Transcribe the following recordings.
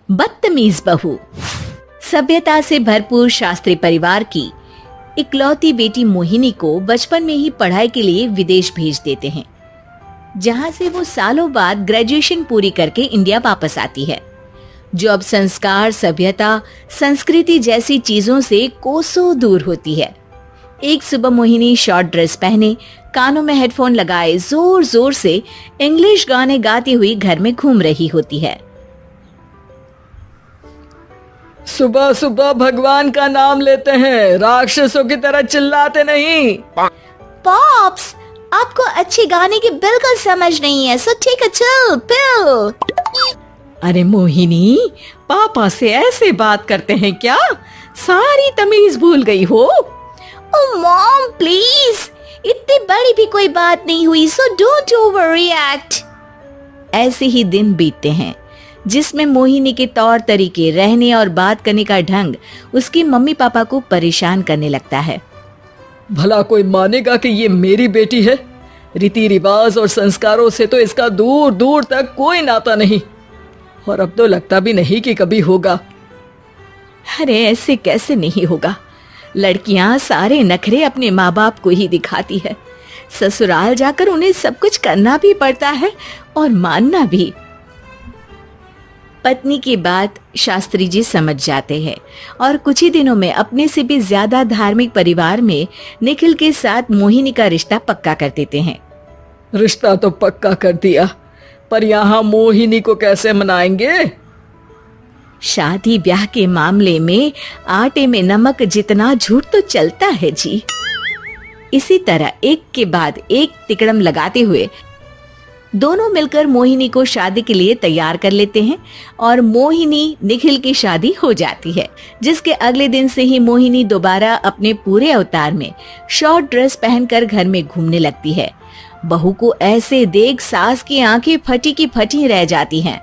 बदतमीज बहू। सभ्यता से भरपूर शास्त्री परिवार की इकलौती बेटी मोहिनी को बचपन में ही पढ़ाई के लिए विदेश भेज देते हैं, जहां से वो सालों बाद ग्रेजुएशन पूरी करके इंडिया वापस आती है, जो अब संस्कार, सभ्यता, संस्कृति जैसी चीजों से कोसों दूर होती है। एक सुबह मोहिनी शॉर्ट ड्रेस पहने, कानों में हेडफोन लगाए जोर जोर से इंग्लिश गाने गाती हुई घर में घूम रही होती है। सुबह सुबह भगवान का नाम लेते हैं, राक्षसों की तरह चिल्लाते नहीं। पॉप्स, आपको अच्छे गाने की बिल्कुल समझ नहीं है, so take a chill pill. अरे मोहिनी, पापा से ऐसे बात करते हैं क्या? सारी तमीज भूल गई हो। ओह मॉम प्लीज, इतनी बड़ी भी कोई बात नहीं हुई, सो डोंट ओवर रिएक्ट। ऐसे ही दिन बीतते हैं जिसमें मोहिनी के तौर तरीके, रहने और बात करने का ढंग उसकी मम्मी पापा को परेशान करने लगता है। भला कोई मानेगा कि ये मेरी बेटी है? रीति रिवाज और संस्कारों से तो इसका दूर दूर तक कोई नाता नहीं, और अब तो लगता भी नहीं कि कभी होगा। अरे ऐसे कैसे नहीं होगा? लड़कियां सारे नखरे अपने माँ बाप को ही दिखाती है। ससुराल जाकर उन्हें सब कुछ करना भी पड़ता है और मानना भी। पत्नी की बात शास्त्री जी समझ जाते हैं और कुछ ही दिनों में अपने से भी ज्यादा धार्मिक परिवार में निखिल के साथ मोहिनी का रिश्ता पक्का कर देते हैं। रिश्ता तो पक्का कर दिया, पर यहाँ मोहिनी को कैसे मनाएंगे? शादी ब्याह के मामले में आटे में नमक जितना झूठ तो चलता है जी। इसी तरह एक के बाद एक तिकड़म लगाते हुए दोनों मिलकर मोहिनी को शादी के लिए तैयार कर लेते हैं और मोहिनी निखिल की शादी हो जाती है, जिसके अगले दिन से ही मोहिनी दोबारा अपने पूरे अवतार में शॉर्ट ड्रेस पहनकर घर में घूमने लगती है। बहू को ऐसे देख सास की आंखें फटी की फटी रह जाती हैं।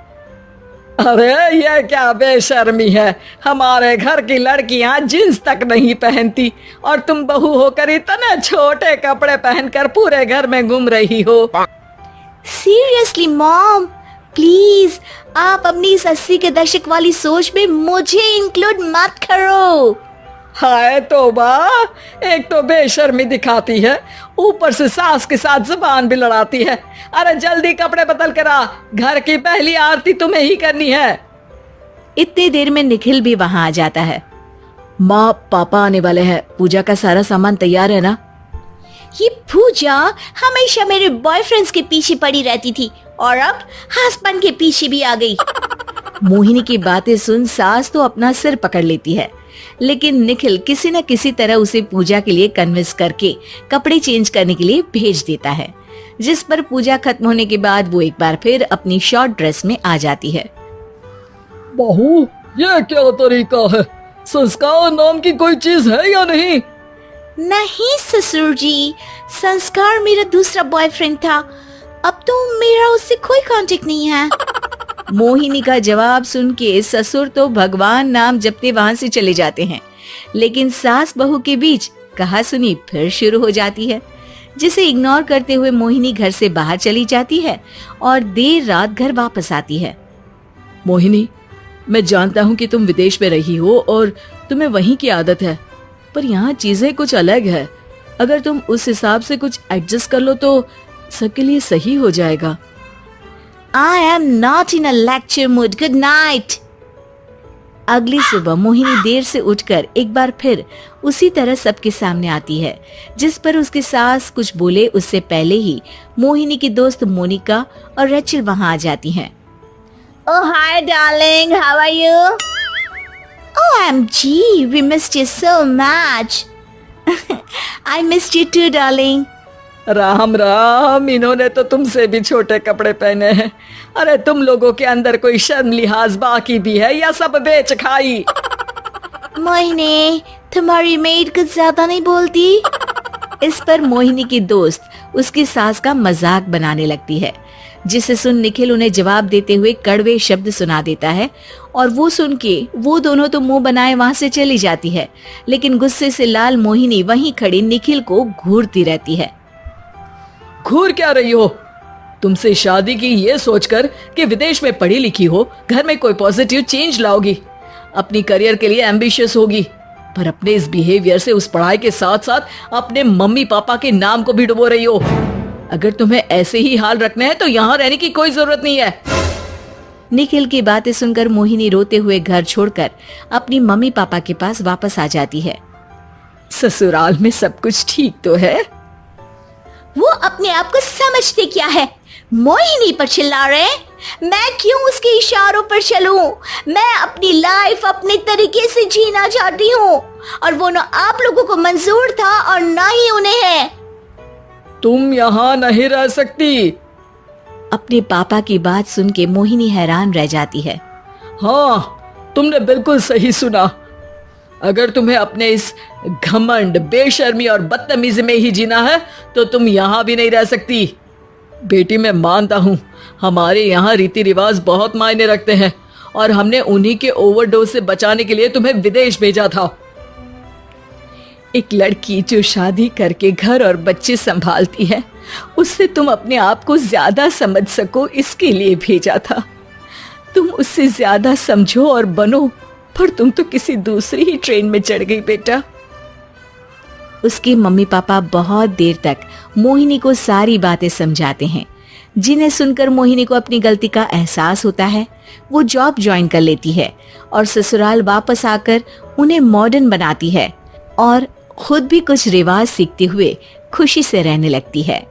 अरे ये क्या बेशर्मी है, हमारे घर की लड़कियां जींस तक नहीं पहनती और तुम बहू होकर इतने छोटे कपड़े पहनकर पूरे घर में घूम रही हो। सीरियसली मॉम, प्लीज आप अपनी इस 80 के दशक वाली सोच में मुझे इंक्लूड मत करो। हाय तौबा, एक तो बेशर्मी दिखाती है, ऊपर से सास के साथ जुबान भी लड़ाती है। अरे जल्दी कपड़े बदल कर आ, घर की पहली आरती तुम्हें ही करनी है। इतनी देर में निखिल भी वहां आ जाता है। माँ पापा आने वाले हैं, पूजा का सारा सामान तैयार है ना? ये पूजा हमेशा मेरे बॉयफ्रेंड्स के पीछे पड़ी रहती थी और अब हस्बैंड के पीछे भी आ गई। मोहिनी की बातें सुन सास तो अपना सिर पकड़ लेती है, लेकिन निखिल किसी न किसी तरह उसे पूजा के लिए कन्विंस करके कपड़े चेंज करने के लिए भेज देता है, जिस पर पूजा खत्म होने के बाद वो एक बार फिर अपनी शॉर्ट ड्रेस में आ जाती है। बहू, ये क्या तरीका है? संस्कार नाम की कोई चीज है या नहीं? नहीं ससुर जी, संस्कार मेरा दूसरा बॉयफ्रेंड था, अब तो मेरा उससे कोई कांटेक्ट नहीं है। मोहिनी का जवाब सुन के ससुर तो भगवान नाम जपते वहां से चले जाते हैं, लेकिन सास बहू के बीच कहासुनी फिर शुरू हो जाती है, जिसे इग्नोर करते हुए मोहिनी घर से बाहर चली जाती है और देर रात घर वापस आती है। मोहिनी, मैं जानता हूँ कि तुम विदेश में रही हो और तुम्हें वहीं की आदत है, पर यहाँ चीजें कुछ अलग है। अगर तुम उस हिसाब से कुछ एडजस्ट कर लो तो सबके लिए सही हो जाएगा। I am not in a lecture mood. Good night. अगली सुबह मोहिनी देर से उठकर एक बार फिर उसी तरह सबके सामने आती है, जिस पर उसकी सास कुछ बोले उससे पहले ही मोहिनी की दोस्त मोनिका और रेचल वहां आ जाती हैं। Oh hi darling, how are you? OMG, we missed you so much. I missed you too darling. Ram Ram, इन्होंने तो तुमसे भी छोटे कपड़े पहने हैं। अरे तुम लोगों के अंदर कोई शर्म लिहाज बाकी भी है या सब बेच खाई? मोहिनी, तुम्हारी मेड कुछ ज्यादा नहीं बोलती? इस पर मोहिनी की दोस्त उसकी सास का मजाक बनाने लगती है, जिसे सुन निखिल उन्हें जवाब देते हुए कड़वे शब्द सुना देता है और वो सुन के वो दोनों तो मुंह बनाए वहां से चली जाती है, लेकिन गुस्से से लाल मोहिनी वहीं खड़ी निखिल को घूरती रहती है। घूर क्या रही हो? तुमसे शादी की ये सोचकर कि विदेश में पढ़ी लिखी हो, घर में कोई पॉजिटिव चेंज लाओगी, अपनी करियर के लिए एम्बिशियस होगी, पर अपने इस बिहेवियर से उस पढ़ाई के साथ साथ अपने मम्मी पापा के नाम को भी डुबो रही हो। अगर तुम्हें ऐसे ही हाल रखना है तो यहाँ रहने की कोई जरूरत नहीं है। निखिल की बातें सुनकर मोहिनी रोते हुए घर छोड़कर अपनी मम्मी पापा के पास वापस आ जाती है। ससुराल में सब कुछ ठीक तो है? वो अपने आप को समझते क्या है? मोहिनी पर चिल्ला रहे हैं? मैं क्यों उसके इशारों पर चलूं? मैं अपनी लाइफ अपने तरीके से जीना चाहती हूँ और वो ना आप लोगों को मंजूर था और ना ही उन्हें है। तुम यहाँ नहीं रह सकती। अपने पापा की बात सुन के मोहिनी हैरान रह जाती है। हाँ, तुमने बिल्कुल सही सुना। अगर तुम्हें अपने इस घमंड, बेशर्मी और बदतमीजी में ही जीना है तो तुम यहाँ भी नहीं रह सकती। बेटी, मैं मानता हूँ हमारे यहाँ रीति रिवाज बहुत मायने रखते हैं और हमने उन्हीं के ओवरडोज से बचाने के लिए तुम्हें विदेश भेजा था। एक लड़की जो शादी करके घर और बच्चे संभालती है, उससे तुम अपने आप को ज्यादा समझ सको इसके लिए भेजा था। तुम उससे ज्यादा समझो और बनो, पर तुम तो किसी दूसरी ही ट्रेन में चढ़ गई बेटा। उसके मम्मी पापा बहुत देर तक मोहिनी को सारी बातें समझाते हैं, जिन्हें सुनकर मोहिनी को अपनी गलती का एहसास होता है। वो जॉब ज्वाइन कर लेती है और ससुराल वापस आकर उन्हें मॉडर्न बनाती है और खुद भी कुछ रिवाज सीखते हुए खुशी से रहने लगती है।